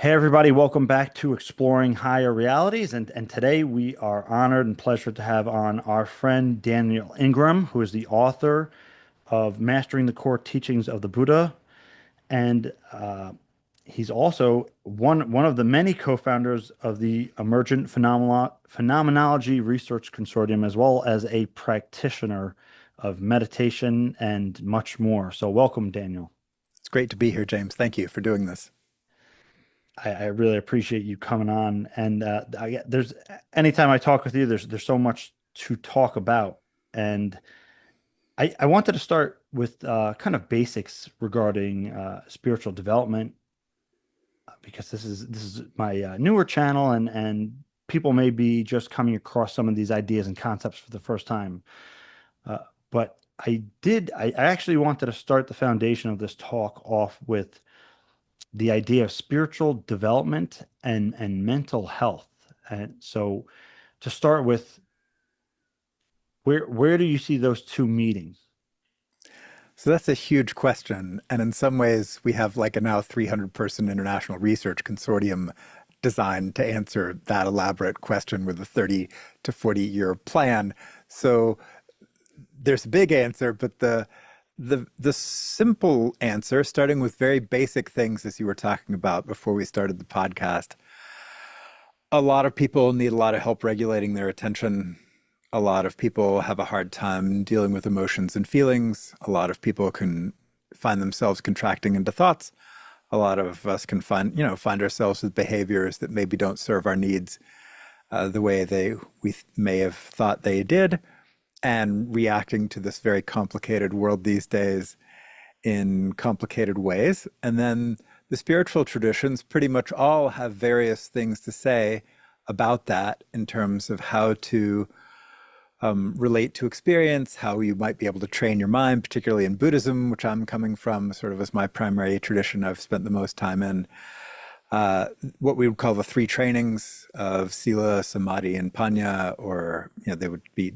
Hey everybody, welcome back to Exploring Higher Realities. And today we are honored and pleasure to have on our friend Daniel Ingram, who is the author of Mastering the Core Teachings of the Buddha. And he's also one of the many co-founders of the Emergent Phenomenology Research Consortium, as well as a practitioner of meditation and much more. So welcome, Daniel. It's great to be here, James. Thank you for doing this. I really appreciate you coming on. And there's anytime I talk with you, there's so much to talk about. And I wanted to start with kind of basics regarding spiritual development because this is my newer channel, and people may be just coming across some of these ideas and concepts for the first time. Uh, but I actually wanted to start the foundation of this talk off with the idea of spiritual development and mental health. And so to start with, where do you see those two meeting? So that's a huge question. And in some ways, we have like a now 300-person international research consortium designed to answer that elaborate question with a 30 to 40-year plan. So there's a big answer, but the simple answer, starting with very basic things as you were talking about before we started the podcast, a lot of people need a lot of help regulating their attention. A lot of people have a hard time dealing with emotions and feelings. A lot of people can find themselves contracting into thoughts. A lot of us can find ourselves with behaviors that maybe don't serve our needs the way we may have thought they did, and reacting to this very complicated world these days in complicated ways. And then the spiritual traditions pretty much all have various things to say about that in terms of how to relate to experience, how you might be able to train your mind, particularly in Buddhism, which I'm coming from sort of as my primary tradition I've spent the most time in. What we would call the three trainings of Sila, Samadhi, and Panya, or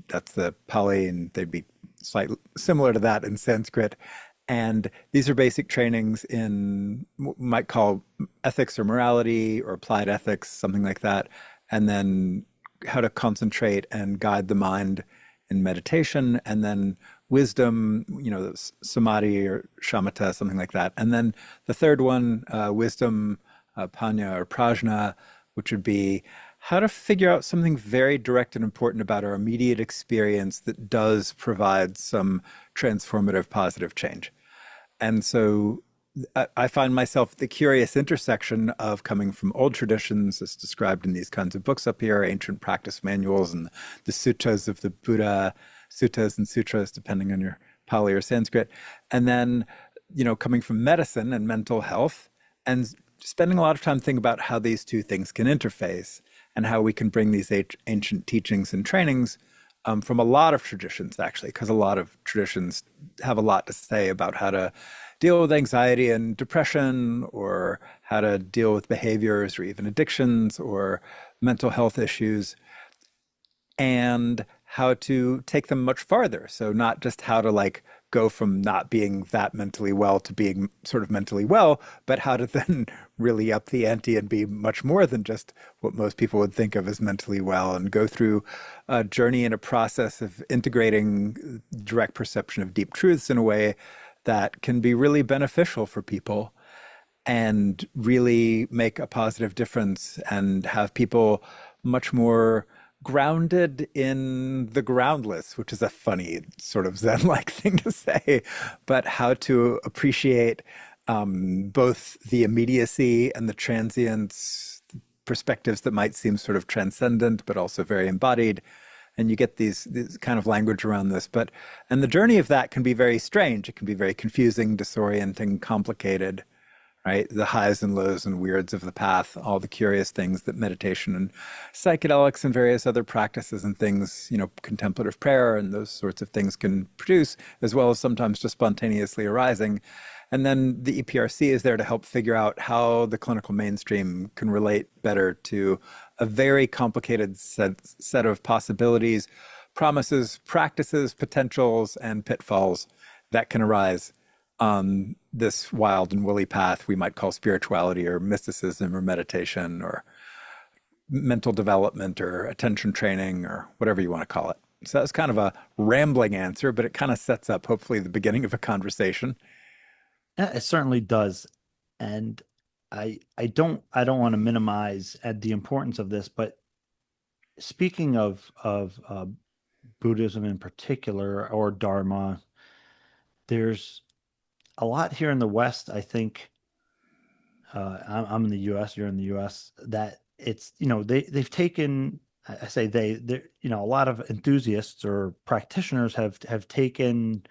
that's the Pali, and they'd be slightly similar to that in Sanskrit. And these are basic trainings in what we might call ethics or morality or applied ethics, something like that. And then how to concentrate and guide the mind in meditation, and then wisdom, samadhi or shamatha, something like that. And then the third one, wisdom, panya or prajna, which would be how to figure out something very direct and important about our immediate experience that does provide some transformative positive change. And so I find myself at the curious intersection of coming from old traditions, as described in these kinds of books up here, ancient practice manuals and the suttas of the Buddha, suttas and sutras, depending on your Pali or Sanskrit, and then, coming from medicine and mental health, and spending a lot of time thinking about how these two things can interface and how we can bring these ancient teachings and trainings from a lot of traditions, actually, because a lot of traditions have a lot to say about how to deal with anxiety and depression, or how to deal with behaviors or even addictions or mental health issues, and how to take them much farther. So not just how to go from not being that mentally well to being sort of mentally well, but how to then really up the ante and be much more than just what most people would think of as mentally well, and go through a journey and a process of integrating direct perception of deep truths in a way that can be really beneficial for people and really make a positive difference and have people much more grounded in the groundless, which is a funny sort of Zen-like thing to say, but how to appreciate both the immediacy and the transience perspectives that might seem sort of transcendent, but also very embodied. And you get these kind of language around this. And the journey of that can be very strange. It can be very confusing, disorienting, complicated, right? The highs and lows and weirds of the path, all the curious things that meditation and psychedelics and various other practices and things, contemplative prayer and those sorts of things can produce, as well as sometimes just spontaneously arising. And then the EPRC is there to help figure out how the clinical mainstream can relate better to a very complicated set of possibilities, promises, practices, potentials, and pitfalls that can arise on this wild and woolly path we might call spirituality or mysticism or meditation or mental development or attention training or whatever you want to call it. So that's kind of a rambling answer, but it kind of sets up hopefully the beginning of a conversation. Yeah, it certainly does. And I don't want to minimize the importance of this, but speaking of Buddhism in particular or Dharma, there's a lot here in the West, I think, I'm in the US, you're in the US, that it's, they've taken, I say they, a lot of enthusiasts or practitioners have taken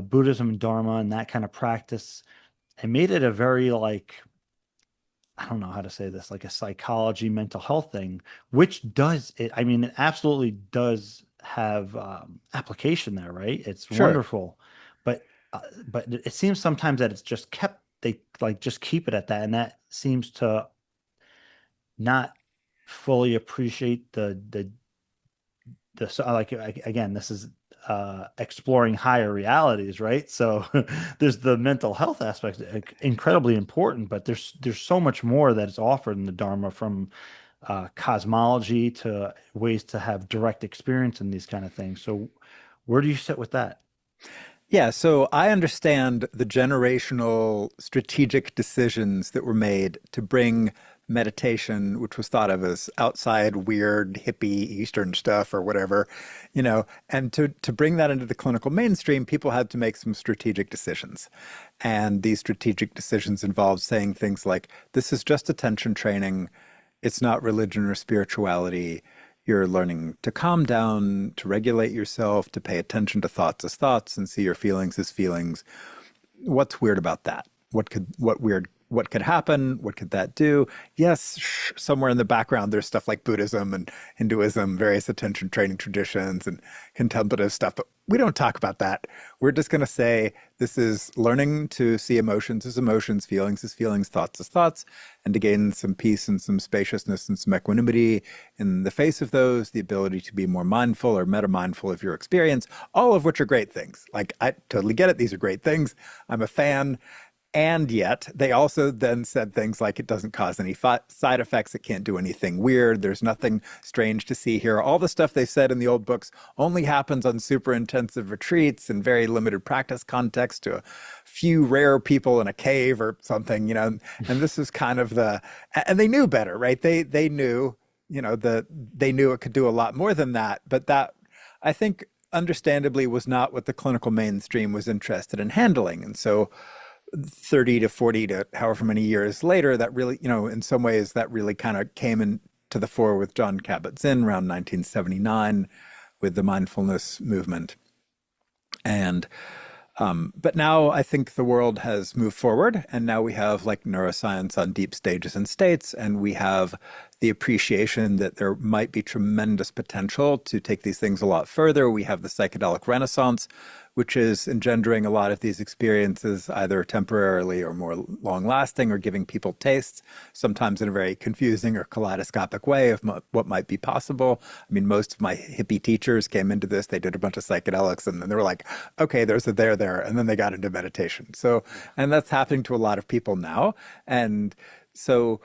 Buddhism and Dharma and that kind of practice and made it a very like, I don't know how to say this, like a psychology, mental health thing, which does it. I mean, it absolutely does have application there, right? It's Sure. wonderful, but but it seems sometimes that it's just kept they like just keep it at that, and that seems to not fully appreciate the so like again, this is exploring higher realities, right? So there's the mental health aspect, incredibly important, but there's so much more that is offered in the Dharma from cosmology to ways to have direct experience in these kind of things. So where do you sit with that? Yeah, so I understand the generational strategic decisions that were made to bring meditation, which was thought of as outside, weird, hippie, Eastern stuff or whatever, and to bring that into the clinical mainstream, people had to make some strategic decisions. And these strategic decisions involved saying things like, this is just attention training. It's not religion or spirituality. You're learning to calm down, to regulate yourself, to pay attention to thoughts as thoughts and see your feelings as feelings. What's weird about that? What could happen? What could that do? Yes, somewhere in the background, there's stuff like Buddhism and Hinduism, various attention training traditions and contemplative stuff, but we don't talk about that. We're just going to say this is learning to see emotions as emotions, feelings, thoughts as thoughts, and to gain some peace and some spaciousness and some equanimity in the face of those, the ability to be more mindful or meta mindful of your experience, all of which are great things. Like, I totally get it. These are great things. I'm a fan. And yet, they also then said things like it doesn't cause any side effects, it can't do anything weird, there's nothing strange to see here. All the stuff they said in the old books only happens on super intensive retreats and very limited practice context to a few rare people in a cave or something. And this is kind of and they knew better, right? They knew, they knew it could do a lot more than that, but that, I think, understandably was not what the clinical mainstream was interested in handling. And so 30 to 40 to however many years later, that really, in some ways, that really kind of came into the fore with John Kabat-Zinn around 1979 with the mindfulness movement. And but now I think the world has moved forward, and now we have like neuroscience on deep stages and states, and we have the appreciation that there might be tremendous potential to take these things a lot further. We have the psychedelic renaissance, which is engendering a lot of these experiences, either temporarily or more long lasting, or giving people tastes, sometimes in a very confusing or kaleidoscopic way of what might be possible. I mean, most of my hippie teachers came into this, they did a bunch of psychedelics, and then they were like, okay, there's a there, and then they got into meditation. So, and that's happening to a lot of people now. And so,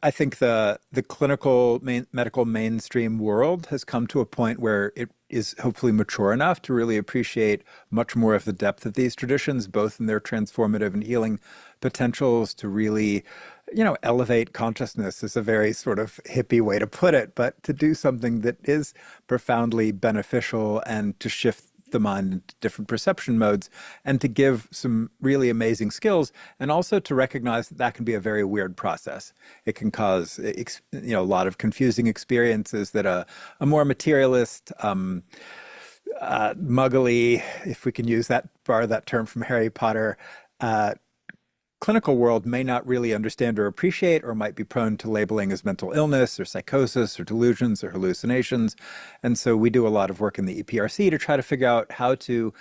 I think the clinical medical mainstream world has come to a point where it is hopefully mature enough to really appreciate much more of the depth of these traditions, both in their transformative and healing potentials to really, elevate consciousness is a very sort of hippie way to put it, but to do something that is profoundly beneficial and to shift the mind into different perception modes and to give some really amazing skills, and also to recognize that that can be a very weird process. It can cause a lot of confusing experiences that a more materialist, muggly, if we can use borrow that term from Harry Potter, uh, clinical world may not really understand or appreciate, or might be prone to labeling as mental illness or psychosis or delusions or hallucinations. And so we do a lot of work in the EPRC to try to figure out how to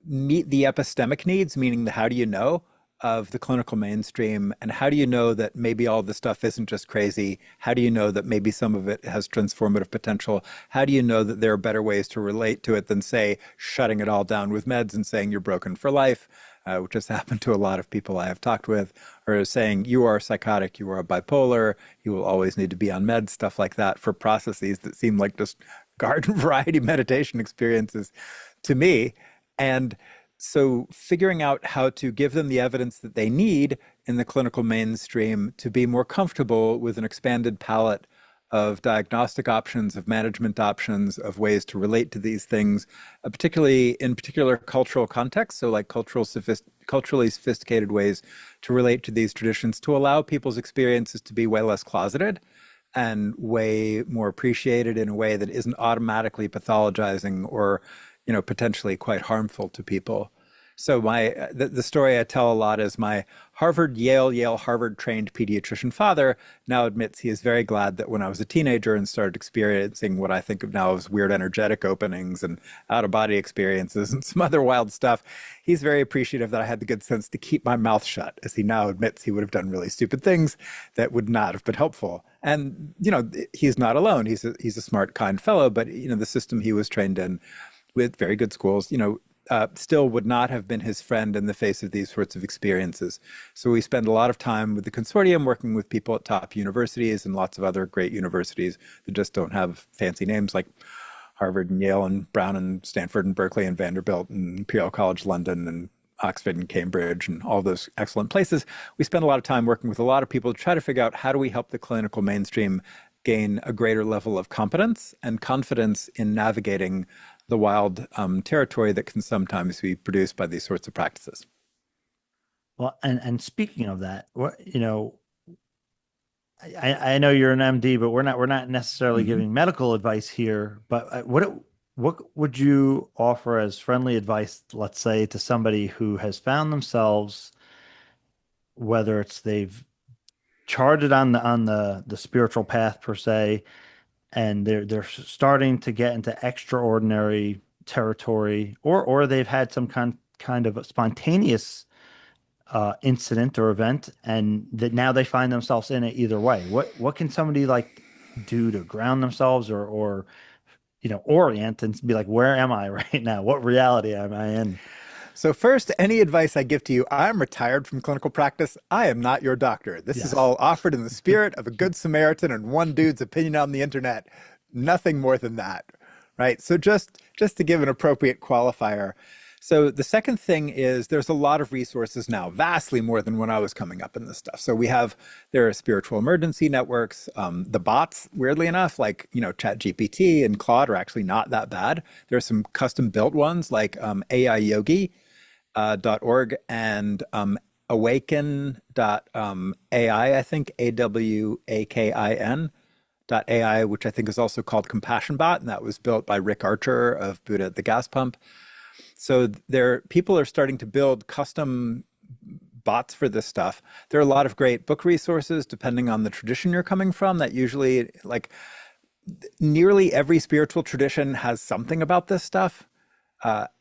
meet the epistemic needs, meaning the how do you know, of the clinical mainstream? And how do you know that maybe all this stuff isn't just crazy? How do you know that maybe some of it has transformative potential? How do you know that there are better ways to relate to it than, say, shutting it all down with meds and saying you're broken for life, which has happened to a lot of people I have talked with, or saying you are psychotic, you are bipolar, you will always need to be on meds, stuff like that, for processes that seem like just garden variety meditation experiences to me. And so figuring out how to give them the evidence that they need in the clinical mainstream to be more comfortable with an expanded palette of diagnostic options, of management options, of ways to relate to these things, particularly in particular cultural contexts, so like culturally sophisticated ways to relate to these traditions, to allow people's experiences to be way less closeted and way more appreciated in a way that isn't automatically pathologizing or, potentially quite harmful to people. So the story I tell a lot is my Harvard, Yale, Harvard trained pediatrician father now admits he is very glad that when I was a teenager and started experiencing what I think of now as weird energetic openings and out of body experiences and some other wild stuff, he's very appreciative that I had the good sense to keep my mouth shut, as he now admits he would have done really stupid things that would not have been helpful. And, he's not alone. He's a smart, kind fellow, but, the system he was trained in with very good schools, still would not have been his friend in the face of these sorts of experiences. So we spend a lot of time with the consortium working with people at top universities and lots of other great universities that just don't have fancy names like Harvard and Yale and Brown and Stanford and Berkeley and Vanderbilt and Imperial College London and Oxford and Cambridge and all those excellent places. We spend a lot of time working with a lot of people to try to figure out how do we help the clinical mainstream gain a greater level of competence and confidence in navigating the wild territory that can sometimes be produced by these sorts of practices. Well, and speaking of that, I know you're an MD, but we're not necessarily Mm-hmm. giving medical advice here. But what would you offer as friendly advice, let's say, to somebody who has found themselves, whether it's they've charted on the spiritual path per se, and they're starting to get into extraordinary territory, or they've had some kind of a spontaneous incident or event, and that now they find themselves in it either way. What can somebody like do to ground themselves or orient and be like, where am I right now? What reality am I in? So first, any advice I give to you, I'm retired from clinical practice. I am not your doctor. This is Yes. all offered in the spirit of a good Samaritan and one dude's opinion on the internet. Nothing more than that, right? So just to give an appropriate qualifier. So the second thing is there's a lot of resources now, vastly more than when I was coming up in this stuff. So there are spiritual emergency networks. The bots, weirdly enough, like, ChatGPT and Claude are actually not that bad. There are some custom built ones like AI Yogi .org and awaken.ai, I think, AWAKIN.ai, which I think is also called Compassion Bot, and that was built by Rick Archer of Buddha at the Gas Pump. So people are starting to build custom bots for this stuff. There are a lot of great book resources depending on the tradition you're coming from that usually, like, nearly every spiritual tradition has something about this stuff.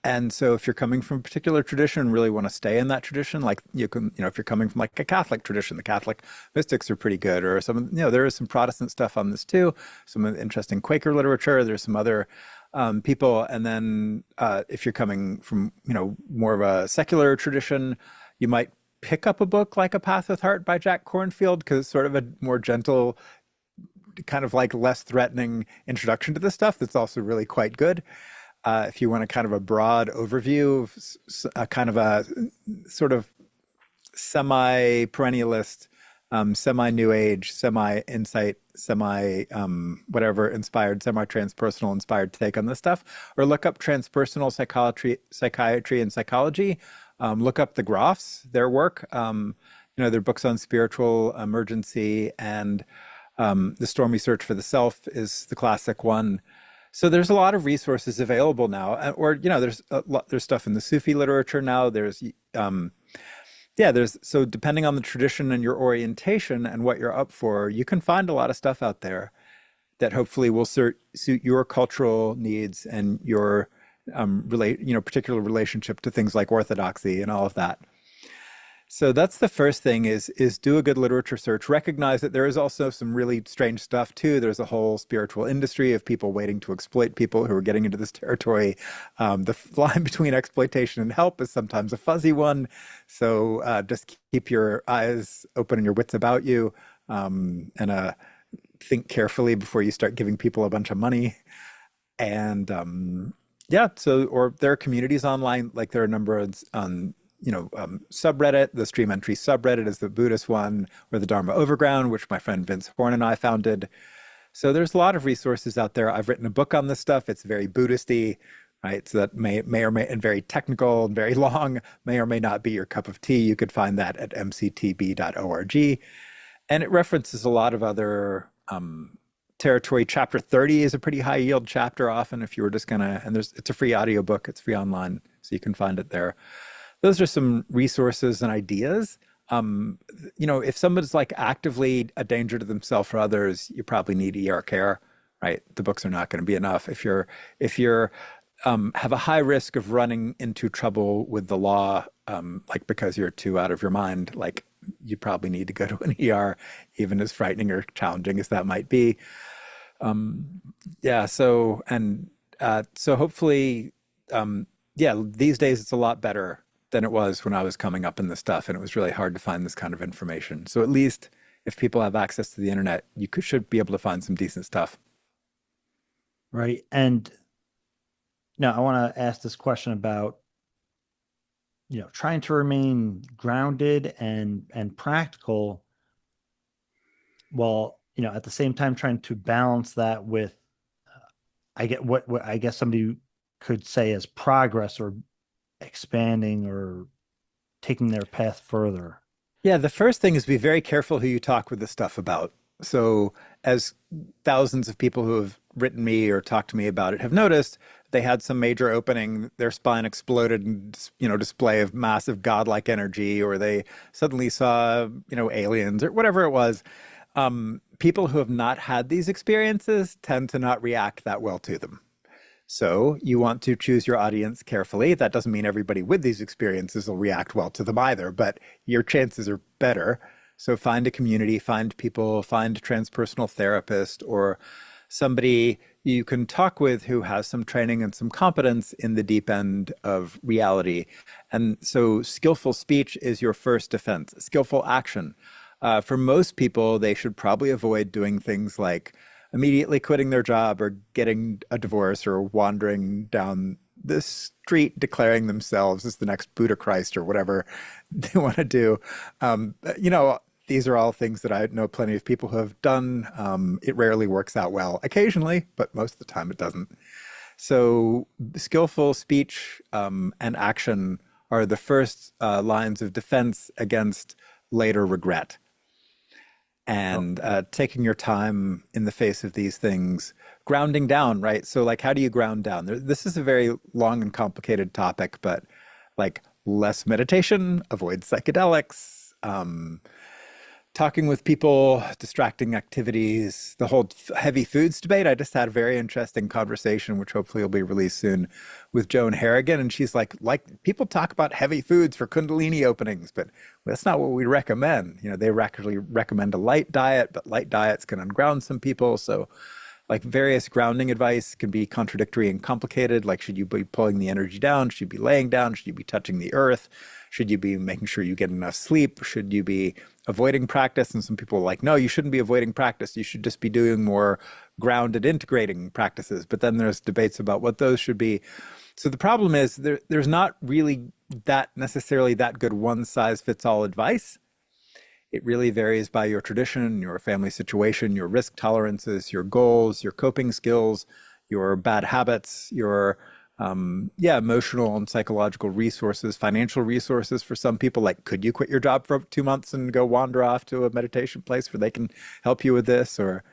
And so if you're coming from a particular tradition and really want to stay in that tradition, like you can, if you're coming from like a Catholic tradition, the Catholic mystics are pretty good, or there is some Protestant stuff on this too, some interesting Quaker literature, there's some other people. And then if you're coming from, more of a secular tradition, you might pick up a book like A Path with Heart by Jack Kornfield, because it's sort of a more gentle, kind of like less threatening introduction to this stuff that's also really quite good. If you want a kind of a broad overview of a kind of a sort of semi-perennialist, semi-new age, semi-insight, whatever inspired, semi-transpersonal inspired take on this stuff, or look up transpersonal psychiatry and psychology. Look up the Groffs, their work. Their books on spiritual emergency, and The Stormy Search for the Self is the classic one. So there's a lot of resources available now, or there's stuff in the Sufi literature now. So depending on the tradition and your orientation and what you're up for, you can find a lot of stuff out there that hopefully will suit your cultural needs and your particular relationship to things like orthodoxy and all of that. So that's the first thing is do a good literature search. Recognize that there is also some really strange stuff too. There's a whole spiritual industry of people waiting to exploit people who are getting into this territory. The line between exploitation and help is sometimes a fuzzy one. So just keep your eyes open and your wits about you, and think carefully before you start giving people a bunch of money. And yeah, so or there are communities online, like there are a number of on subreddit. The Stream Entry subreddit is the Buddhist one, or the Dharma Overground, which my friend Vince Horn and I founded. So there's a lot of resources out there. I've written a book on this stuff. It's very Buddhisty, right? So that may or may, and very technical and very long, may or may not be your cup of tea. You could find that at mctb.org. And it references a lot of other territory. Chapter 30 is a pretty high yield chapter often if you were just gonna, and it's a free audiobook, it's free online, so you can find it there. Those are some resources and ideas. If somebody's like actively a danger to themselves or others, you probably need ER care, right? The books are not going to be enough. If you're have a high risk of running into trouble with the law, like because you're too out of your mind, like you probably need to go to an ER, even as frightening or challenging as that might be. Yeah. So hopefully, yeah, these days it's a lot better than it was when I was coming up in this stuff, and it was really hard to find this kind of information. So at least if people have access to the internet, should be able to find some decent stuff. Right. And now I want to ask this question about, trying to remain grounded and practical while, at the same time trying to balance that with, I get what I guess somebody could say as progress or expanding or taking their path further. Yeah, the first thing is be very careful who you talk with this stuff about. So, as thousands of people who have written me or talked to me about it have noticed, they had some major opening, their spine exploded in, display of massive godlike energy, or they suddenly saw, aliens or whatever it was. People who have not had these experiences tend to not react that well to them. So you want to choose your audience carefully. That doesn't mean everybody with these experiences will react well to them either, but your chances are better. So find a community, find people, find a transpersonal therapist or somebody you can talk with who has some training and some competence in the deep end of reality. And so skillful speech is your first defense. Skillful action. For most people, they should probably avoid doing things like immediately quitting their job or getting a divorce or wandering down the street declaring themselves as the next Buddha Christ or whatever they want to do. These are all things that I know plenty of people who have done. It rarely works out well, occasionally, but most of the time it doesn't. So skillful speech and action are the first lines of defense against later regret. And taking your time in the face of these things, grounding down, right? So like, how do you ground down? This is a very long and complicated topic, but like less meditation, avoid psychedelics, talking with people, distracting activities, the whole heavy foods debate. I just had a very interesting conversation, which hopefully will be released soon, with Joan Harrigan. And she's like people talk about heavy foods for Kundalini openings, but that's not what we recommend. They actually recommend a light diet, but light diets can unground some people. So like various grounding advice can be contradictory and complicated. Like, should you be pulling the energy down? Should you be laying down? Should you be touching the earth? Should you be making sure you get enough sleep? Should you be avoiding practice? And some people are like, no, you shouldn't be avoiding practice. You should just be doing more grounded integrating practices. But then there's debates about what those should be. So the problem is there's not really that necessarily that good one size fits all advice. It really varies by your tradition, your family situation, your risk tolerances, your goals, your coping skills, your bad habits, your emotional and psychological resources, financial resources for some people. Like, could you quit your job for 2 months and go wander off to a meditation place where they can help you with this? Or,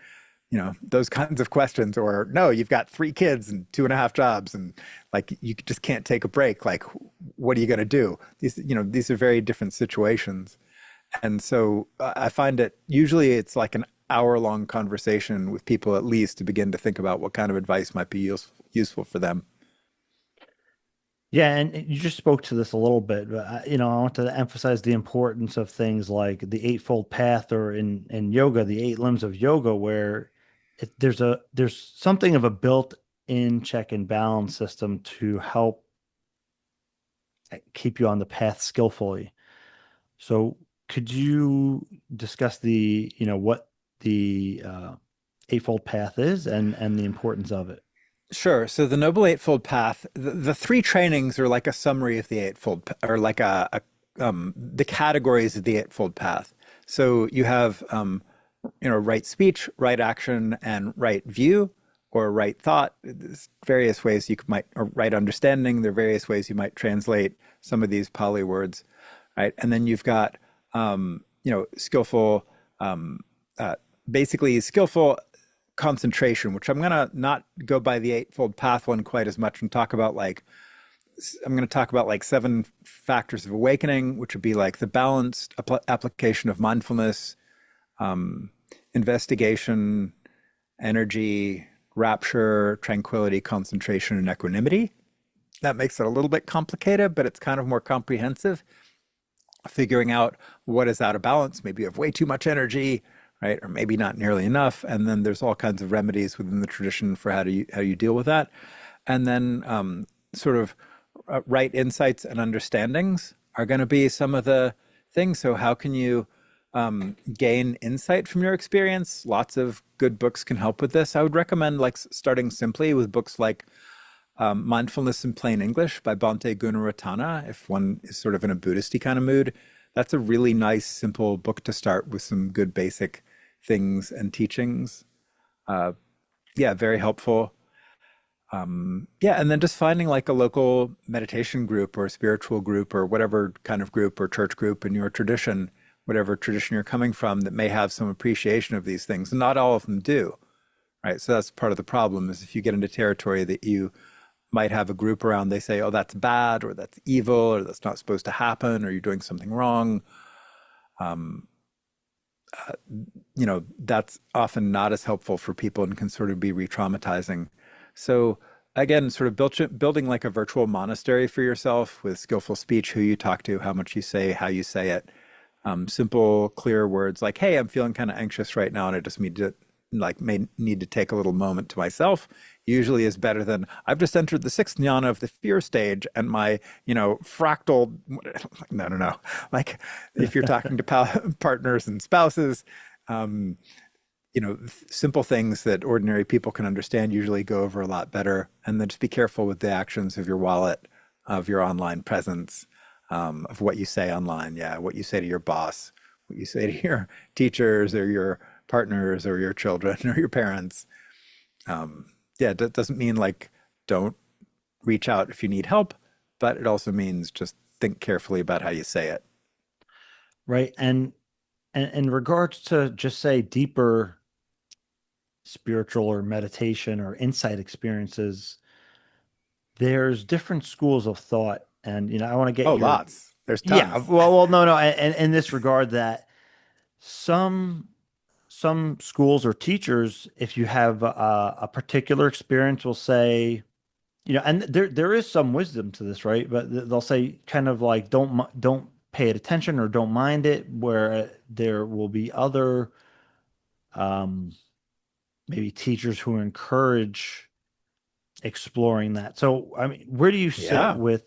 those kinds of questions. Or no, you've got 3 kids and 2.5 jobs and like, you just can't take a break. Like, what are you going to do? These are very different situations. And so I find it usually it's like an hour-long conversation with people at least to begin to think about what kind of advice might be useful for them. Yeah, and you just spoke to this a little bit, but I want to emphasize the importance of things like the Eightfold Path, or in yoga, the eight limbs of yoga, where there's something of a built-in check and balance system to help keep you on the path skillfully. So, could you discuss what the Eightfold Path is, and the importance of it? Sure. So the Noble Eightfold Path, the three trainings are like a summary of the or like the categories of the Eightfold Path. So you have, right speech, right action, and right view, or right thought. There's various ways might, or right understanding. There are various ways you might translate some of these Pali words, right? And then you've got, skillful, um, uh, basically skillful concentration, which I'm going to not go by the Eightfold Path one quite as much and talk about I'm going to talk about like seven factors of awakening, which would be like the balanced application of mindfulness, um, investigation, energy, rapture, tranquility, concentration, and equanimity. That makes it a little bit complicated, but it's kind of more comprehensive. Figuring out what is out of balance. Maybe you have way too much energy, right? Or maybe not nearly enough. And then there's all kinds of remedies within the tradition for how you deal with that. And then sort of right insights and understandings are going to be some of the things. So how can you gain insight from your experience? Lots of good books can help with this. I would recommend like starting simply with books like Mindfulness in Plain English by Bhante Gunaratana, if one is sort of in a Buddhisty kind of mood. That's a really nice, simple book to start with some good basic things and teachings. Uh, yeah, very helpful. Yeah, and then just finding like a local meditation group or spiritual group or whatever kind of group or church group in your tradition, whatever tradition you're coming from, that may have some appreciation of these things. And not all of them do, right? So that's part of the problem is if you get into territory that you might have a group around, they say, oh, that's bad, or that's evil, or that's not supposed to happen, or you're doing something wrong. Um, that's often not as helpful for people and can sort of be re-traumatizing. So again, sort of building like a virtual monastery for yourself with skillful speech, who you talk to, how much you say, how you say it. Simple, clear words like, hey, I'm feeling kind of anxious right now and I just need to may need to take a little moment to myself, usually is better than I've just entered the sixth jhana of the fear stage and my, fractal, no, no, no. Like if you're talking to partners and spouses, um, simple things that ordinary people can understand usually go over a lot better. And then just be careful with the actions of your wallet, of your online presence, of what you say online. Yeah, what you say to your boss, what you say to your teachers or your partners or your children or your parents. Um, yeah, that doesn't mean like don't reach out if you need help, but it also means just think carefully about how you say it. Right. And in regards to, just say, deeper spiritual or meditation or insight experiences, there's different schools of thought. And, I want to get Oh, your, lots. There's yeah, tons. well, no, no. And in this regard, that some, some schools or teachers, if you have a particular experience, will say, and there is some wisdom to this, right? But they'll say kind of like, don't pay it attention or don't mind it, where there will be other um, maybe teachers who encourage exploring that. So, I mean, where do you sit Yeah. with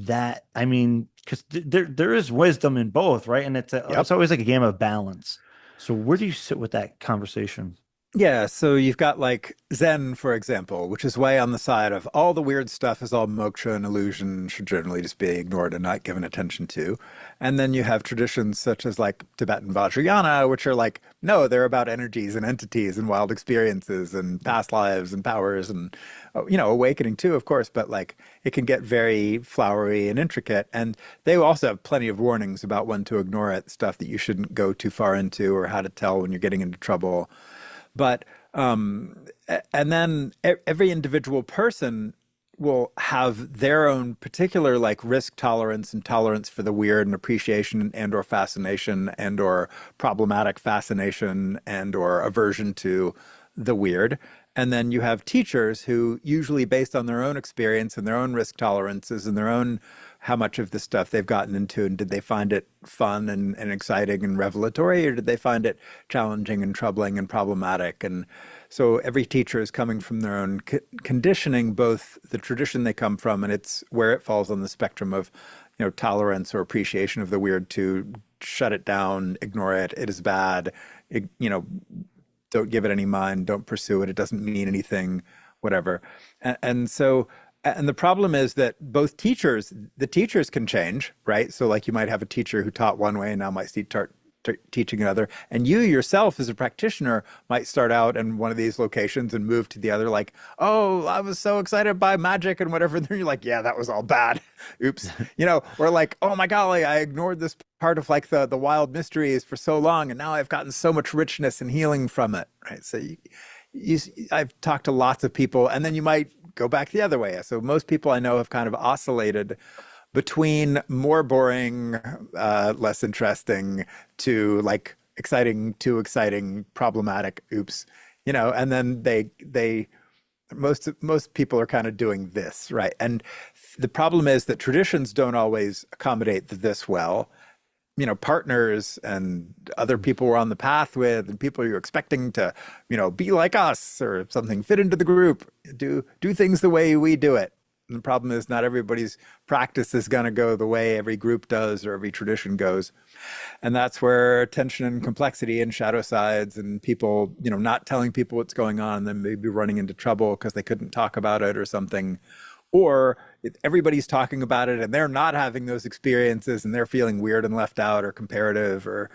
that? I mean, because there is wisdom in both, right? And it's Yep. always like a game of balance. So, where do you sit with that conversation? Yeah, so you've got like Zen, for example, which is way on the side of all the weird stuff is all moksha and illusion, should generally just be ignored and not given attention to. And then you have traditions such as like Tibetan Vajrayana, which are like, no, they're about energies and entities and wild experiences and past lives and powers and, awakening too, of course, but like it can get very flowery and intricate. And they also have plenty of warnings about when to ignore it, stuff that you shouldn't go too far into or how to tell when you're getting into trouble. But and then every individual person will have their own particular like risk tolerance and tolerance for the weird and appreciation and or fascination and or problematic fascination and or aversion to the weird. And then you have teachers who, usually based on their own experience and their own risk tolerances and their own how much of the stuff they've gotten into, and did they find it fun and exciting and revelatory, or did they find it challenging and troubling and problematic? And so every teacher is coming from their own conditioning, both the tradition they come from, and it's where it falls on the spectrum of, tolerance or appreciation of the weird, to shut it down, ignore it, it is bad, don't give it any mind, don't pursue it, it doesn't mean anything, whatever. And the problem is that the teachers can change, right? So like you might have a teacher who taught one way and now might start teaching another. And you yourself as a practitioner might start out in one of these locations and move to the other, like, oh, I was so excited by magic and whatever. And then you're like, yeah, that was all bad. Oops. Or like, oh my golly, I ignored this part of like the wild mysteries for so long, and now I've gotten so much richness and healing from it, right? So I've talked to lots of people, and then you might go back the other way. So most people I know have kind of oscillated between more boring, less interesting, to like exciting, too exciting, problematic, oops, and then most people are kind of doing this, right? And the problem is that traditions don't always accommodate this well. Partners and other people we're on the path with, and people you're expecting to, be like us or something, fit into the group, do things the way we do it. And the problem is not everybody's practice is going to go the way every group does or every tradition goes. And that's where tension and complexity and shadow sides and people, not telling people what's going on, and then maybe running into trouble because they couldn't talk about it or something. Or everybody's talking about it and they're not having those experiences and they're feeling weird and left out or comparative or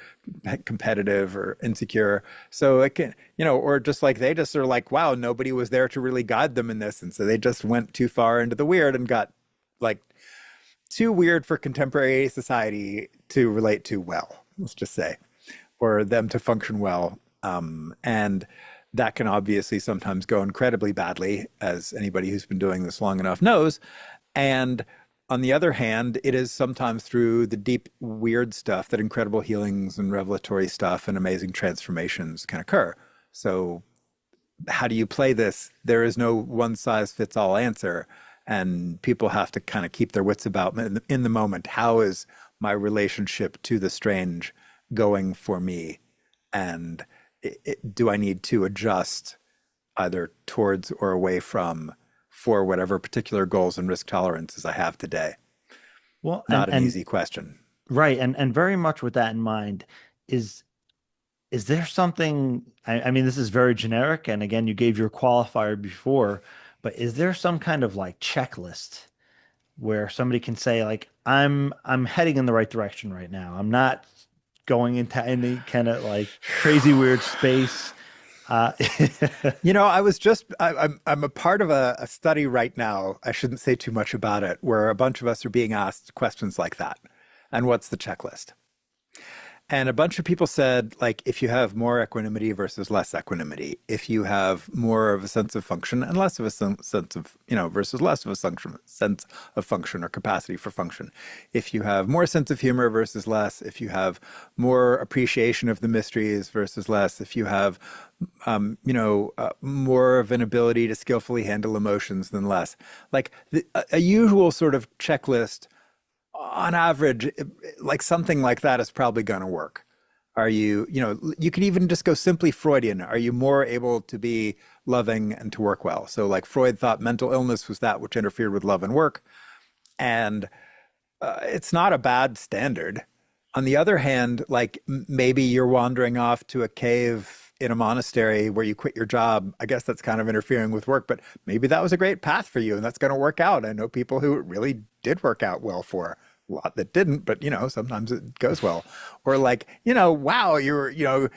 competitive or insecure. So it can, or just like they just are like, wow, nobody was there to really guide them in this. And so they just went too far into the weird and got like too weird for contemporary society to relate to well, let's just say, or them to function well. And that can obviously sometimes go incredibly badly, as anybody who's been doing this long enough knows. And on the other hand, it is sometimes through the deep, weird stuff that incredible healings and revelatory stuff and amazing transformations can occur. So how do you play this? There is no one size fits all answer. And people have to kind of keep their wits about in the moment. How is my relationship to the strange going for me? And do I need to adjust either towards or away from for whatever particular goals and risk tolerances I have today? Well, Not an easy question. right, and very much with that in mind, is is there something, I mean, this is very generic, and again, you gave your qualifier before, but is there some kind of like checklist where somebody can say like, I'm heading in the right direction right now. I'm not going into any kind of like crazy weird space. Uh, I was I'm a part of a study right now. I shouldn't say too much about it, where a bunch of us are being asked questions like that. And what's the checklist? And a bunch of people said, like, if you have more equanimity versus less equanimity, if you have more of a sense of function and less of a sense of, versus less of a sense of function or capacity for function, if you have more sense of humor versus less, if you have more appreciation of the mysteries versus less, if you have, more of an ability to skillfully handle emotions than less, like a usual sort of checklist on average, like something like that is probably going to work. Are you, you could even just go simply Freudian. Are you more able to be loving and to work well? So like Freud thought mental illness was that which interfered with love and work. And it's not a bad standard. On the other hand, like maybe you're wandering off to a cave in a monastery where you quit your job. I guess that's kind of interfering with work, but maybe that was a great path for you and that's going to work out. I know people who it really did work out well for. A lot that didn't, but sometimes it goes well. Or like, wow,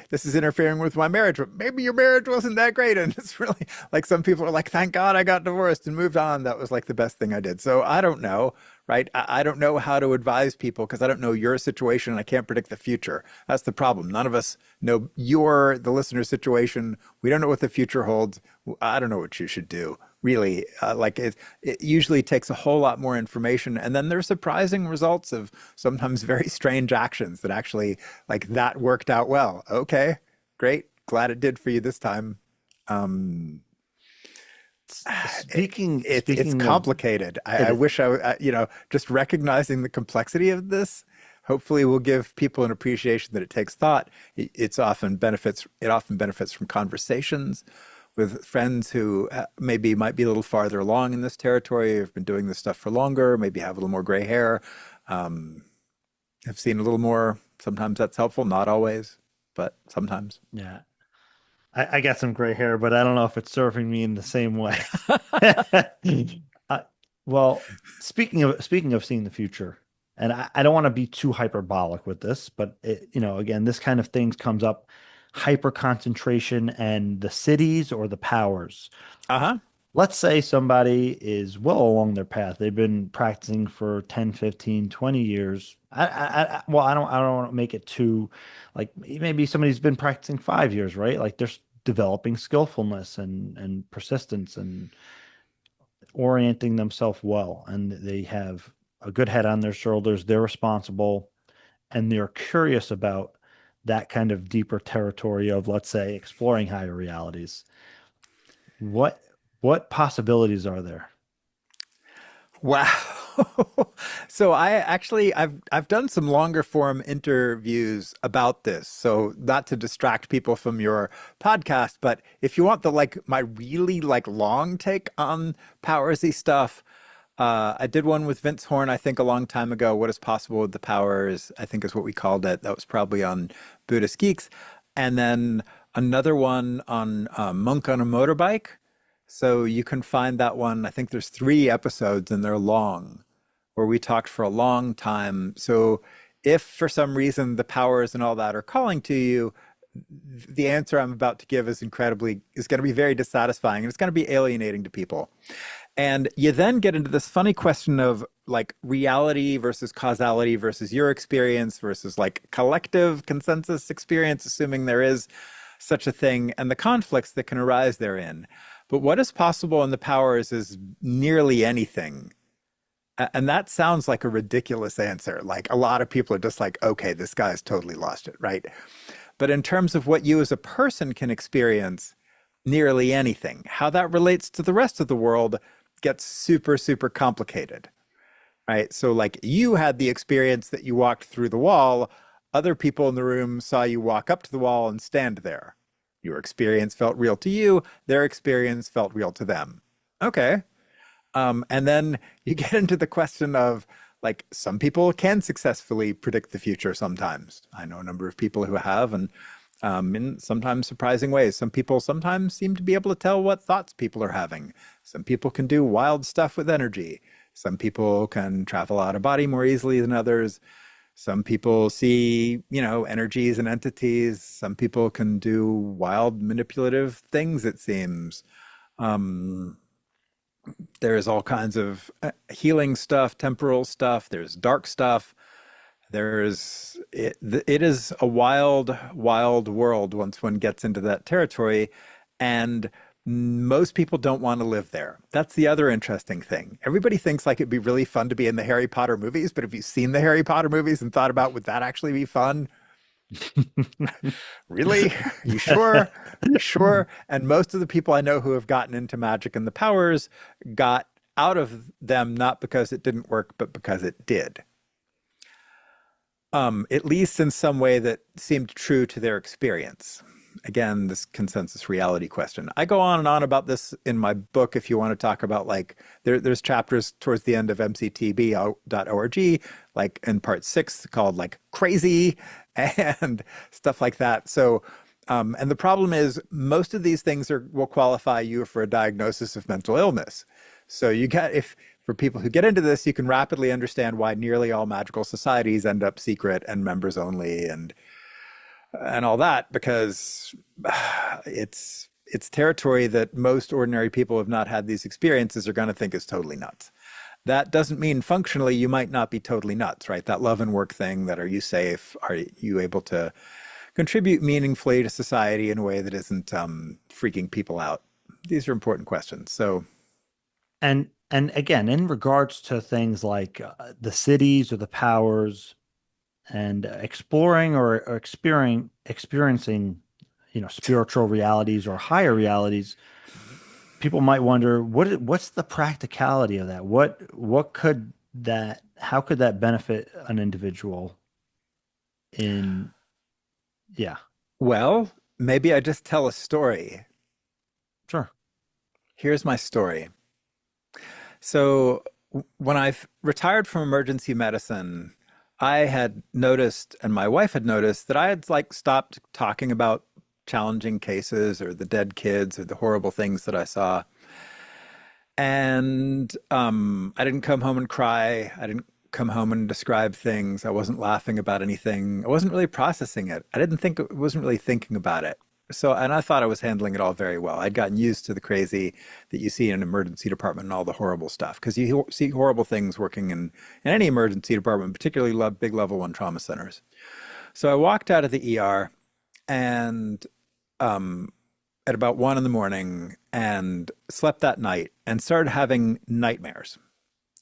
this is interfering with my marriage, but maybe your marriage wasn't that great. And it's really like some people are like, thank God I got divorced and moved on. That was like the best thing I did. So I don't know, right? I don't know how to advise people because I don't know your situation and I can't predict the future. That's the problem. None of us know the listener's situation. We don't know what the future holds. I don't know what you should do. Really, it usually takes a whole lot more information. And then there's surprising results of sometimes very strange actions that actually like that worked out well. Okay, great. Glad it did for you this time. It's Speaking of complicated. I it, wish just recognizing the complexity of this hopefully will give people an appreciation that it takes thought. It often benefits from conversations with friends who maybe might be a little farther along in this territory, have been doing this stuff for longer, maybe have a little more gray hair, um, have seen a little more. Sometimes that's helpful, not always, but sometimes. yeah, I got some gray hair, but I don't know if it's serving me in the same way. Uh, well, speaking of seeing the future, and I don't want to be too hyperbolic with this, but again, this kind of things comes up, hyper concentration and the cities or the powers. Uh-huh. Let's say somebody is well along their path. They've been practicing for 10, 15, 20 years. Well, I don't want to make it too like maybe somebody's been practicing 5 years, right? Like they're developing skillfulness and persistence and orienting themselves well. And they have a good head on their shoulders. They're responsible and they're curious about that kind of deeper territory of, let's say, exploring higher realities. What what possibilities are there? Wow. So I've done some longer form interviews about this. So not to distract people from your podcast, but if you want the like my really like long take on powersy stuff, I did one with Vince Horn, I think a long time ago. What is possible with the powers, I think is what we called it. That was probably on Buddhist Geeks. And then another one on Monk on a Motorbike. So you can find that one. I think there's 3 episodes and they're long, where we talked for a long time. So if for some reason the powers and all that are calling to you, the answer I'm about to give is going to be very dissatisfying and it's going to be alienating to people. And you then get into this funny question of like reality versus causality versus your experience versus like collective consensus experience, assuming there is such a thing, and the conflicts that can arise therein. But what is possible in the powers is nearly anything. And that sounds like a ridiculous answer. Like a lot of people are just like, okay, this guy's totally lost it, right? But in terms of what you as a person can experience, nearly anything. How that relates to the rest of the world gets super, super complicated, right? So, like, you had the experience that you walked through the wall. Other people in the room saw you walk up to the wall and stand there. Your experience felt real to you. Their experience felt real to them. Okay. And then you get into the question of like some people can successfully predict the future sometimes. I know a number of people who have, and in sometimes surprising ways. Some people sometimes seem to be able to tell what thoughts people are having. Some people can do wild stuff with energy. Some people can travel out of body more easily than others. Some people see, energies and entities. Some people can do wild manipulative things, it seems. Um, there's all kinds of healing stuff, temporal stuff. There's dark stuff. It is a wild, wild world once one gets into that territory, and most people don't want to live there. That's the other interesting thing. Everybody thinks like it'd be really fun to be in the Harry Potter movies, but have you seen the Harry Potter movies and thought about would that actually be fun? Really? You sure? You sure? And most of the people I know who have gotten into magic and the powers got out of them not because it didn't work, but because it did. At least in some way that seemed true to their experience. Again, this consensus reality question. I go on and on about this in my book if you want to talk about like there's chapters towards the end of mctb.org, like in part 6 called like crazy and stuff like that. So and the problem is most of these things will qualify you for a diagnosis of mental illness. So if for people who get into this, you can rapidly understand why nearly all magical societies end up secret and members only and all that, because it's territory that most ordinary people who have not had these experiences are going to think is totally nuts. That doesn't mean functionally you might not be totally nuts, right? That love and work thing, that are you safe? Are you able to contribute meaningfully to society in a way that isn't freaking people out? These are important questions. So, And again, in regards to things like the cities or the powers and exploring or experiencing, spiritual realities or higher realities, people might wonder what's the practicality of that? What could that how could that benefit an individual in yeah, Well, maybe I just tell a story. sure. Here's my story. So, when I retired from emergency medicine, I had noticed, and my wife had noticed, that I had like stopped talking about challenging cases or the dead kids or the horrible things that I saw. And I didn't come home and cry. I didn't come home and describe things. I wasn't laughing about anything. I wasn't really processing it. I didn't think, wasn't really thinking about it. So, and I thought I was handling it all very well. I'd gotten used to the crazy that you see in an emergency department and all the horrible stuff. Because you see horrible things working in any emergency department, particularly big level one trauma centers. So I walked out of the ER and at about 1 in the morning and slept that night and started having nightmares.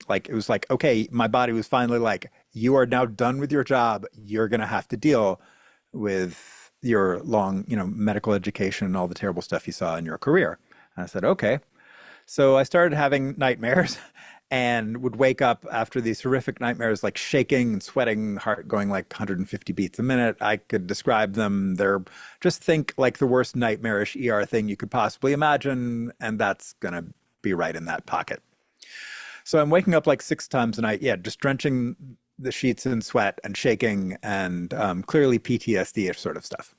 Like it was like, okay, my body was finally like, you are now done with your job. You're going to have to deal with your long, medical education and all the terrible stuff you saw in your career. And I said, okay. So I started having nightmares and would wake up after these horrific nightmares, like shaking and sweating, heart going like 150 beats a minute. I could describe them. They're just think like the worst nightmarish ER thing you could possibly imagine. And that's going to be right in that pocket. So I'm waking up like 6 times a night. Yeah, just drenching the sheets in sweat and shaking and clearly PTSD-ish sort of stuff.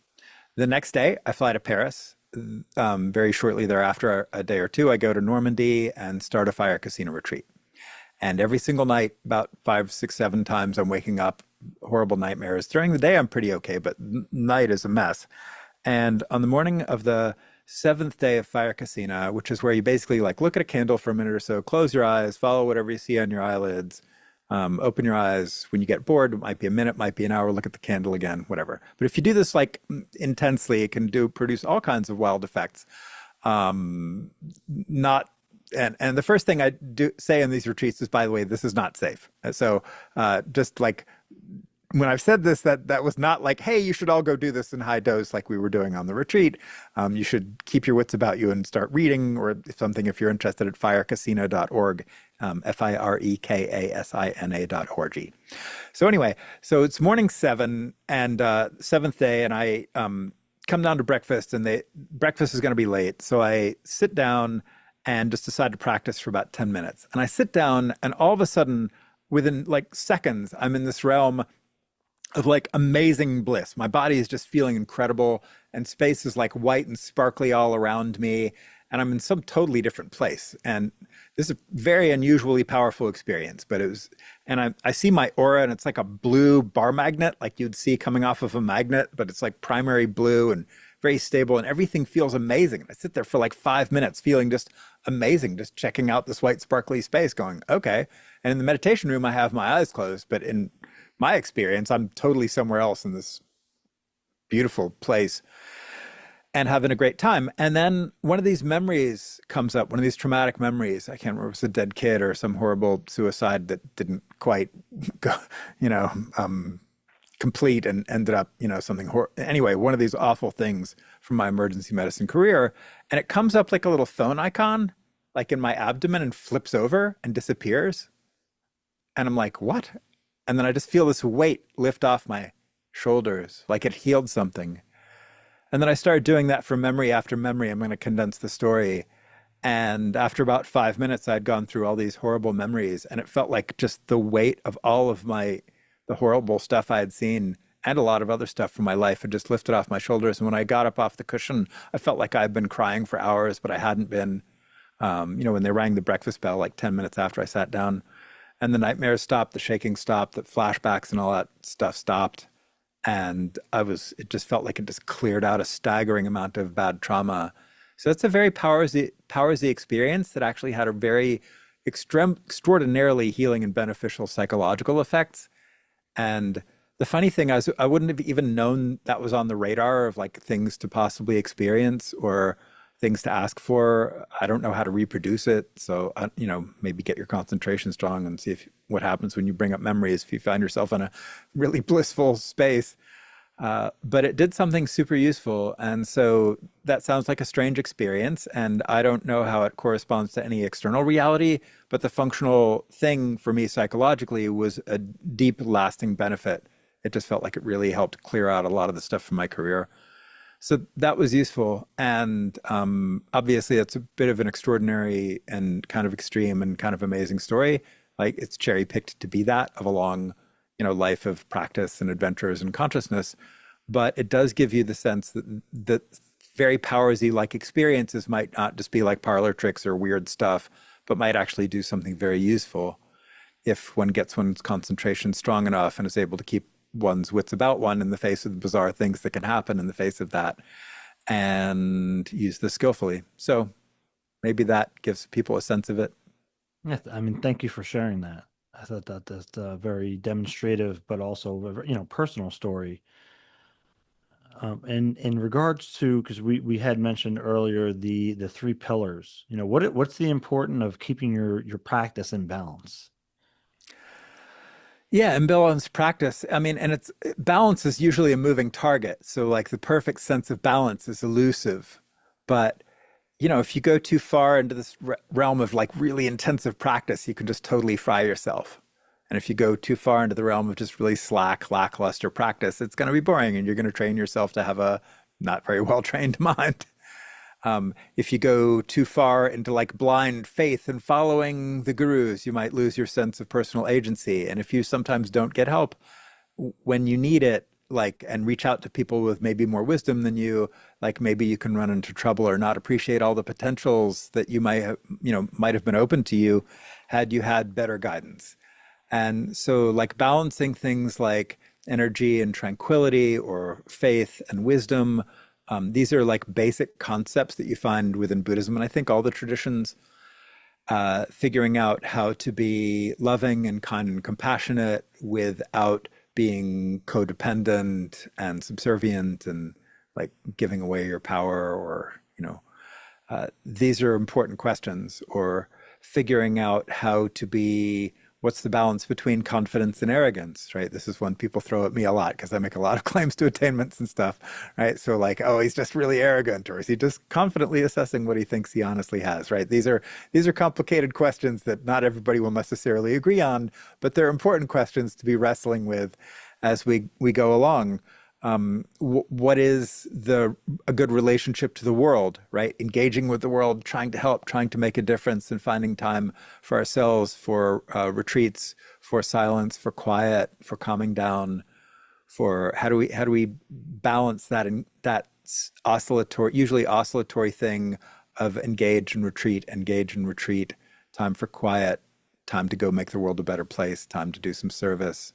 The next day, I fly to Paris. Very shortly thereafter, a day or two, I go to Normandy and start a fire casino retreat. And every single night, about 5, 6, 7 times, I'm waking up, horrible nightmares. During the day, I'm pretty okay, but night is a mess. And on the morning of the seventh day of Fire Casino, which is where you basically like look at a candle for a minute or so, close your eyes, follow whatever you see on your eyelids, open your eyes. When you get bored, it might be a minute, might be an hour, look at the candle again, whatever. But if you do this like intensely, it can produce all kinds of wild effects. Not and the first thing I do say in these retreats is, by the way, this is not safe. So just like when I've said this, that was not like, hey, you should all go do this in high dose like we were doing on the retreat. You should keep your wits about you and start reading, or something if you're interested at firecasino.org, firekasina.org. So anyway, so it's morning 7 and seventh day, and I come down to breakfast, and breakfast is going to be late. So I sit down and just decide to practice for about 10 minutes. And I sit down, and all of a sudden, within like seconds, I'm in this realm of like amazing bliss. My body is just feeling incredible, and space is like white and sparkly all around me, and I'm in some totally different place. And this is a very unusually powerful experience, but I see my aura, and it's like a blue bar magnet, like you'd see coming off of a magnet, but it's like primary blue and very stable, and everything feels amazing. I sit there for like 5 minutes feeling just amazing, just checking out this white sparkly space going, okay. And in the meditation room, I have my eyes closed, but in my experience, I'm totally somewhere else in this beautiful place and having a great time. And then one of these memories comes up, one of these traumatic memories. I can't remember if it was a dead kid or some horrible suicide that didn't quite go, complete, and ended up, something anyway, one of these awful things from my emergency medicine career. And it comes up like a little phone icon, like in my abdomen, and flips over and disappears. And I'm like, what? And then I just feel this weight lift off my shoulders, like it healed something. And then I started doing that for memory after memory. I'm going to condense the story. And after about 5 minutes, I'd gone through all these horrible memories, and it felt like just the weight of all of the horrible stuff I had seen, and a lot of other stuff from my life, had just lifted off my shoulders. And when I got up off the cushion, I felt like I'd been crying for hours, but I hadn't been. When they rang the breakfast bell, like 10 minutes after I sat down, and the nightmares stopped, the shaking stopped, the flashbacks and all that stuff stopped. And it just felt like it just cleared out a staggering amount of bad trauma. So that's a very powersy experience that actually had a very extraordinarily healing and beneficial psychological effects. And the funny thing is, I wouldn't have even known that was on the radar of like things to possibly experience or things to ask for. I don't know how to reproduce it. So, maybe get your concentration strong and see what happens when you bring up memories, if you find yourself in a really blissful space. But it did something super useful. And so that sounds like a strange experience. And I don't know how it corresponds to any external reality. But the functional thing for me psychologically was a deep, lasting benefit. It just felt like it really helped clear out a lot of the stuff from my career. So that was useful. And obviously, it's a bit of an extraordinary and kind of extreme and kind of amazing story. Like it's cherry picked to be that of a long, life of practice and adventures and consciousness. But it does give you the sense that very powersy like experiences might not just be like parlor tricks or weird stuff, but might actually do something very useful if one gets one's concentration strong enough and is able to keep one's wits about one in the face of the bizarre things that can happen in the face of that and use this skillfully. So maybe that gives people a sense of it. Yeah, I mean, thank you for sharing that. I thought that that's a very demonstrative, but also personal story. And in regards to, because we had mentioned earlier the three pillars. What's the importance of keeping your practice in balance? Yeah, imbalanced practice. I mean, and it's balance is usually a moving target. So like the perfect sense of balance is elusive. But if you go too far into this realm of like really intensive practice, you can just totally fry yourself. And if you go too far into the realm of just really slack, lackluster practice, it's going to be boring and you're going to train yourself to have a not very well trained mind. If you go too far into like blind faith and following the gurus, you might lose your sense of personal agency. And if you sometimes don't get help when you need it, like, and reach out to people with maybe more wisdom than you, like maybe you can run into trouble or not appreciate all the potentials that you might have been open to you had you had better guidance. And so like balancing things like energy and tranquility or faith and wisdom, these are like basic concepts that you find within Buddhism. And I think all the traditions, figuring out how to be loving and kind and compassionate without being codependent and subservient and like giving away your power or, these are important questions. Or figuring out how to be what's the balance between confidence and arrogance, right? This is one people throw at me a lot because I make a lot of claims to attainments and stuff, right? So like, oh, he's just really arrogant, or is he just confidently assessing what he thinks he honestly has, right? These are complicated questions that not everybody will necessarily agree on, but they're important questions to be wrestling with as we go along. What is a good relationship to the world, right? Engaging with the world, trying to help, trying to make a difference, and finding time for ourselves, for retreats, for silence, for quiet, for calming down, for how do we balance that and that oscillatory, usually oscillatory thing of engage and retreat, time for quiet, time to go make the world a better place, time to do some service,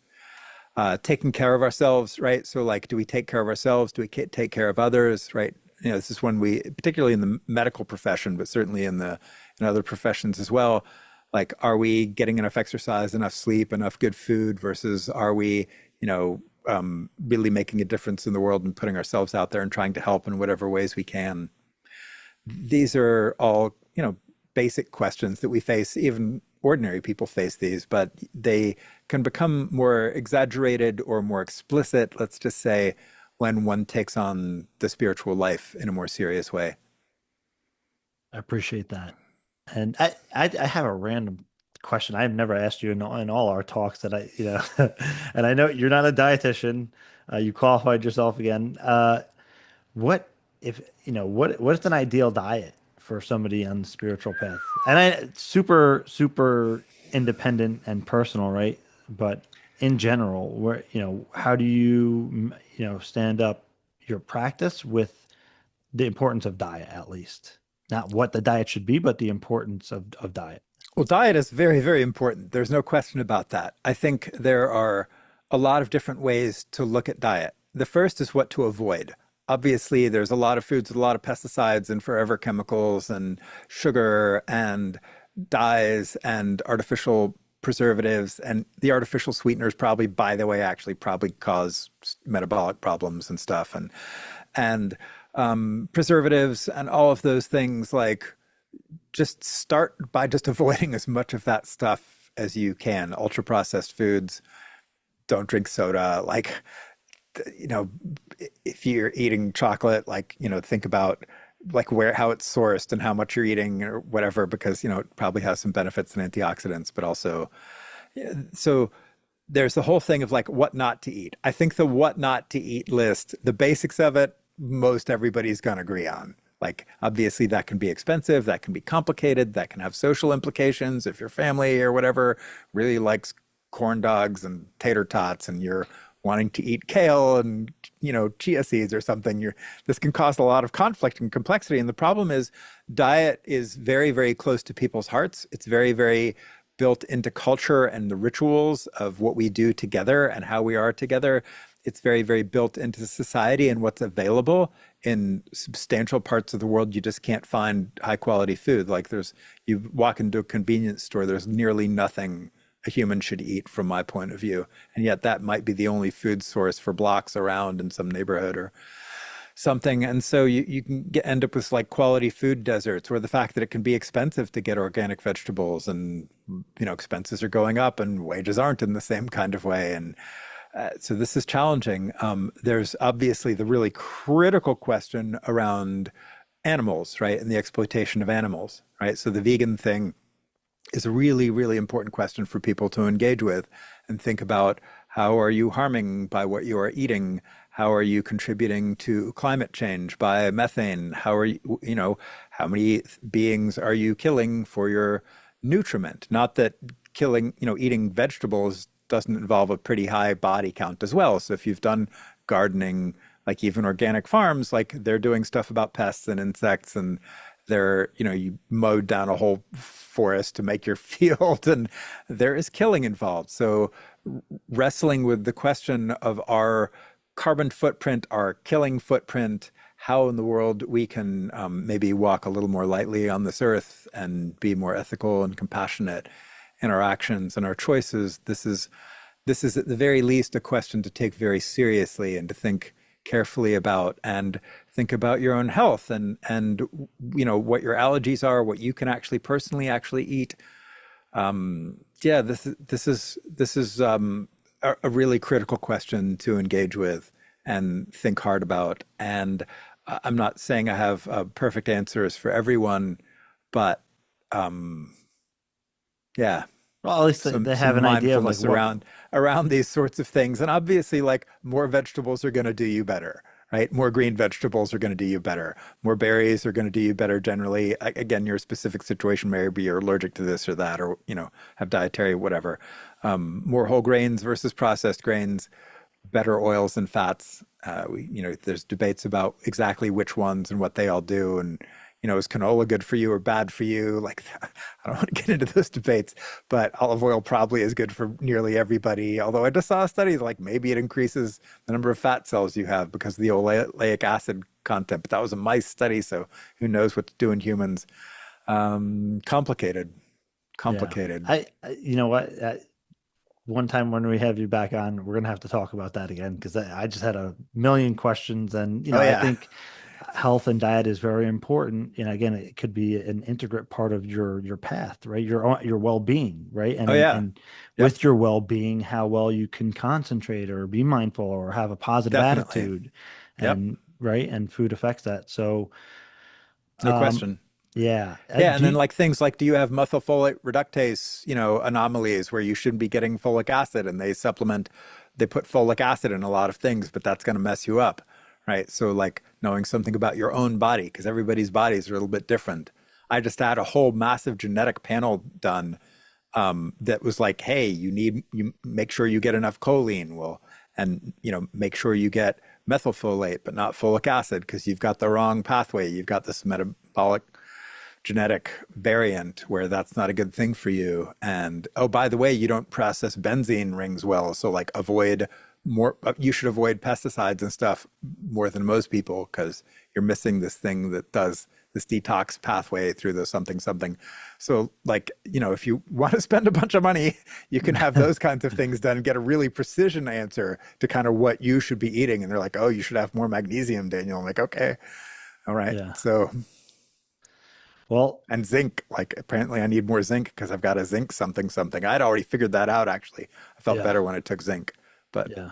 taking care of ourselves, right? So like, do we take care of ourselves? Do we take care of others, right? This is when we, particularly in the medical profession, but certainly in other professions as well, like, are we getting enough exercise, enough sleep, enough good food versus are we, really making a difference in the world and putting ourselves out there and trying to help in whatever ways we can? These are all, basic questions that we face. Even ordinary people face these, but they can become more exaggerated or more explicit, let's just say, when one takes on the spiritual life in a more serious way. I appreciate that. And I have a random question. I've never asked you in all our talks that and I know you're not a dietitian. You qualified yourself again. What if, what is an ideal diet for somebody on the spiritual path? And super, super independent and personal, right? But in general, how do you, stand up your practice with the importance of diet, at least? Not what the diet should be, but the importance of diet. Well, diet is very, very important. There's no question about that. I think there are a lot of different ways to look at diet. The first is what to avoid. Obviously, there's a lot of foods with a lot of pesticides and forever chemicals and sugar and dyes and artificial preservatives. And the artificial sweeteners probably, by the way, actually probably cause metabolic problems and stuff. And preservatives and all of those things, like, just start by just avoiding as much of that stuff as you can. Ultra processed foods, don't drink soda, like you know, if you're eating chocolate, like, think about like where, how it's sourced and how much you're eating or whatever, because, it probably has some benefits and antioxidants, but also, yeah, so there's the whole thing of like what not to eat. I think the what not to eat list, the basics of it, most everybody's going to agree on. Like, obviously, that can be expensive, that can be complicated, that can have social implications. If your family or whatever really likes corn dogs and tater tots and you're wanting to eat kale and, chia seeds or something, this can cause a lot of conflict and complexity. And the problem is, diet is very, very close to people's hearts. It's very, very built into culture and the rituals of what we do together and how we are together. It's very, very built into society and what's available. In substantial parts of the world, you just can't find high quality food. Like, you walk into a convenience store, there's nearly nothing a human should eat from my point of view. And yet that might be the only food source for blocks around in some neighborhood or something. And so you can end up with like quality food deserts, or the fact that it can be expensive to get organic vegetables, and expenses are going up and wages aren't in the same kind of way. And so this is challenging. There's obviously the really critical question around animals, right? And the exploitation of animals, right? So the vegan thing is a really, really important question for people to engage with and think about: how are you harming by what you are eating? How are you contributing to climate change by methane? How are how many beings are you killing for your nutriment? Not that killing, eating vegetables doesn't involve a pretty high body count as well. So if you've done gardening, like even organic farms, like they're doing stuff about pests and insects, and you mowed down a whole forest to make your field, and there is killing involved. So wrestling with the question of our carbon footprint, our killing footprint, how in the world we can maybe walk a little more lightly on this earth and be more ethical and compassionate in our actions and our choices. This is at the very least a question to take very seriously and to think carefully about, and think about your own health and what your allergies are, what you can actually personally actually eat. Yeah, this is a really critical question to engage with and think hard about. And I'm not saying I have perfect answers for everyone, but yeah, Well, at least some they have some an idea of like mindfulness what. around these sorts of things. And obviously, like, more vegetables are going to do you better, right? More green vegetables are going to do you better. More berries are going to do you better generally. Again, your specific situation, maybe you're allergic to this or that, or have dietary whatever. More whole grains versus processed grains, better oils and fats. There's debates about exactly which ones and what they all do, and is canola good for you or bad for you? Like, I don't want to get into those debates, but olive oil probably is good for nearly everybody. Although I just saw a study like maybe it increases the number of fat cells you have because of the oleic acid content, but that was a mice study, so who knows what to do in humans. Complicated, Yeah, complicated. you know what? One time when we have you back on, we're gonna have to talk about that again, because I just had a million questions, and Oh I yeah, think health and diet is very important. And again, it could be an integrate part of your path, right? Your well-being, right? And oh and, yeah, and yep, with your well-being, how well you can concentrate or be mindful or have a positive definitely, attitude, yep, and right, and food affects that. So, no um, question. yeah. Yeah, and Do then you, like things like, do you have methylfolate reductase, anomalies where you shouldn't be getting folic acid, and they put folic acid in a lot of things, but that's going to mess you up, right? So like knowing something about your own body, because everybody's bodies are a little bit different. I just had a whole massive genetic panel done, that was like, hey, you make sure you get enough choline, well, and make sure you get methylfolate, but not folic acid, because you've got the wrong pathway. You've got this metabolic genetic variant where that's not a good thing for you. And oh, by the way, you don't process benzene rings well. So like you should avoid pesticides and stuff more than most people, because you're missing this thing that does this detox pathway through the something something. So like, if you want to spend a bunch of money, you can have those kinds of things done and get a really precision answer to kind of what you should be eating. And they're like, oh, you should have more magnesium, Daniel. I'm like, okay, all right. yeah. So, Well, and zinc, like apparently I need more zinc because I've got a zinc something something. I'd already figured that out actually. I felt yeah, better when I took zinc. But yeah.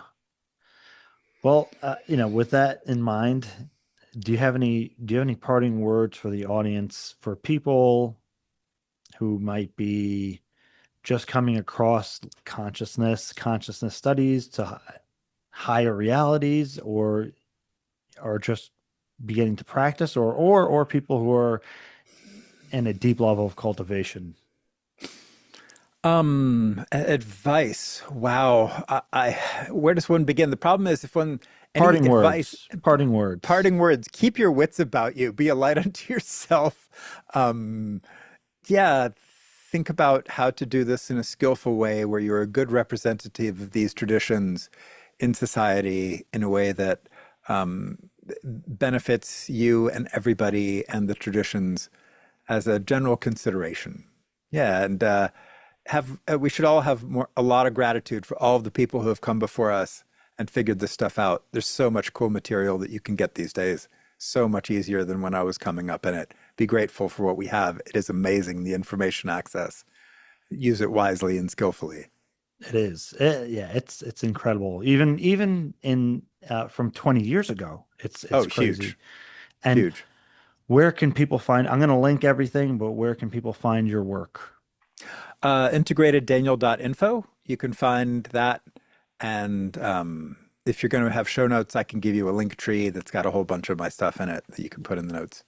Well, with that in mind, do you have any parting words for the audience for people who might be just coming across consciousness studies to higher realities, or just beginning to practice, or people who are in a deep level of cultivation? Advice. Wow. Where does one begin? The problem is if one, any Parting advice, words. Parting words. parting words, keep your wits about you, be a light unto yourself. Um, yeah, think about how to do this in a skillful way where you're a good representative of these traditions in society in a way that um, benefits you and everybody and the traditions as a general consideration. Yeah, and have we should all have a lot of gratitude for all of the people who have come before us and figured this stuff out. There's so much cool material that you can get these days, so much easier than when I was coming up in it. Be grateful for what we have. It is amazing, the information access. Use it wisely and skillfully. It is. Yeah, it's incredible. Even in from 20 years ago, it's Oh, crazy. huge, And huge. where can people find? I'm going to link everything, but where can people find your work? Integrateddaniel.info. You can find that. And if you're going to have show notes, I can give you a link tree that's got a whole bunch of my stuff in it that you can put in the notes.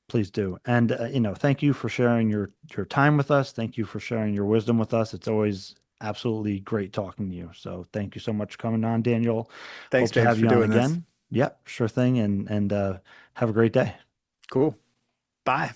Please do. And thank you for sharing your time with us. Thank you for sharing your wisdom with us. It's always absolutely great talking to you. So thank you so much for coming on, Daniel. Thanks, Hope to James, have for you on doing this. again. Yep, sure thing. And have a great day. Cool. Bye.